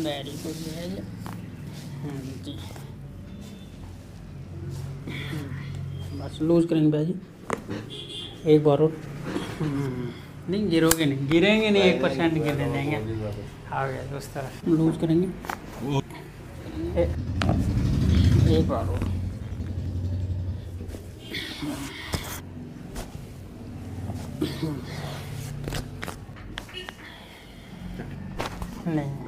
Very good भैया जी। बस loose करेंगे भैया जी, एक बार और। नहीं गिरोगे नहीं, गिरेंगे नहीं, 1% गिरने देंगे। आ गया उस तरह, लूज करेंगे एक बार और। नहीं